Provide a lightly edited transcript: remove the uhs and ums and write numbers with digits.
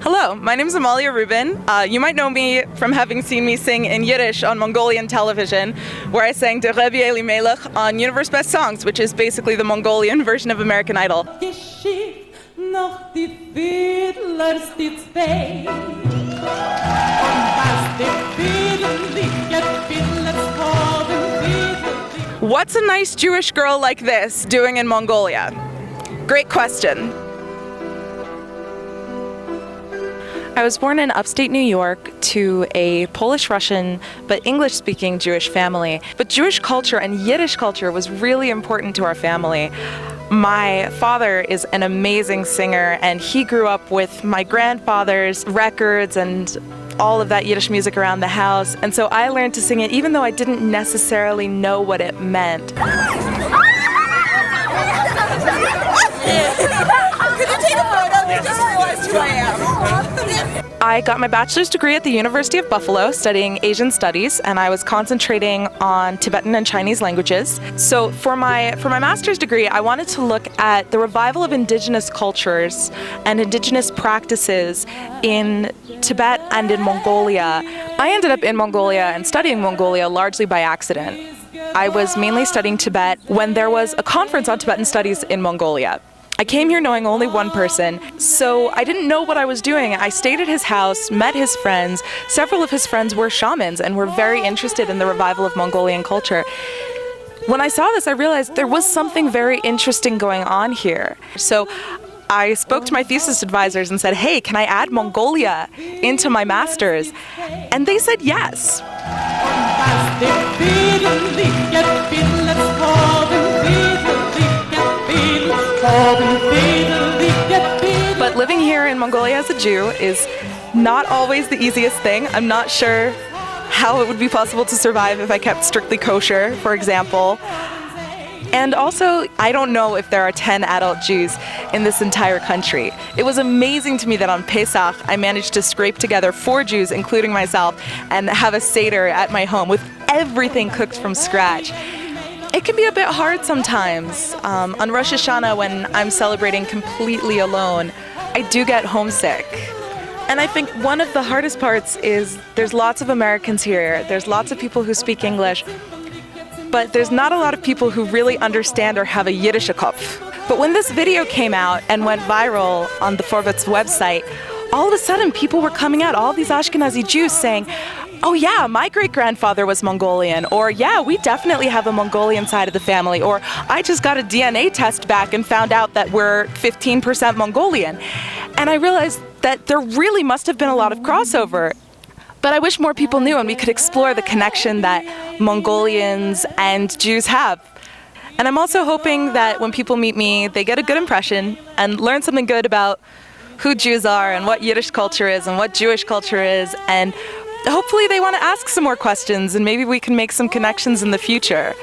Hello, my name is Amalia Rubin. You might know me from having seen me sing in Yiddish on Mongolian television, where I sang De Rebbe Eli Melech on Universe Best Songs, which is basically the Mongolian version of American Idol. What's a nice Jewish girl like this doing in Mongolia? Great question. I was born in upstate New York to a Polish-Russian but English-speaking Jewish family. But Jewish culture and Yiddish culture was really important to our family. My father is an amazing singer, and he grew up with my grandfather's records and all of that Yiddish music around the house. And so I learned to sing it even though I didn't necessarily know what it meant. I got my bachelor's degree at the University of Buffalo studying Asian studies, and I was concentrating on Tibetan and Chinese languages. So for my master's degree, I wanted to look at the revival of indigenous cultures and indigenous practices in Tibet and in Mongolia. I ended up in Mongolia and studying Mongolia largely by accident. I was mainly studying Tibet when there was a conference on Tibetan studies in Mongolia. I came here knowing only one person, so I didn't know what I was doing. I stayed at his house, met his friends. Several of his friends were shamans and were very interested in the revival of Mongolian culture. When I saw this, I realized there was something very interesting going on here. So I spoke to my thesis advisors and said, hey, can I add Mongolia into my master's? And they said yes. But living here in Mongolia as a Jew is not always the easiest thing. I'm not sure how it would be possible to survive if I kept strictly kosher, for example. And also, I don't know if there are 10 adult Jews in this entire country. It was amazing to me that on Pesach, I managed to scrape together 4 Jews, including myself, and have a Seder at my home with everything cooked from scratch. It can be a bit hard sometimes. On Rosh Hashanah, when I'm celebrating completely alone, I do get homesick. And I think one of the hardest parts is there's lots of Americans here, there's lots of people who speak English, but there's not a lot of people who really understand or have a Yiddish Kopf. But when this video came out and went viral on the Forverts website, all of a sudden people were coming out, all these Ashkenazi Jews saying, oh yeah, my great-grandfather was Mongolian, or yeah, we definitely have a Mongolian side of the family, or I just got a DNA test back and found out that we're 15% Mongolian. And I realized that there really must have been a lot of crossover. But I wish more people knew and we could explore the connection that Mongolians and Jews have. And I'm also hoping that when people meet me, they get a good impression and learn something good about who Jews are and what Yiddish culture is and what Jewish culture is, and hopefully they want to ask some more questions and maybe we can make some connections in the future.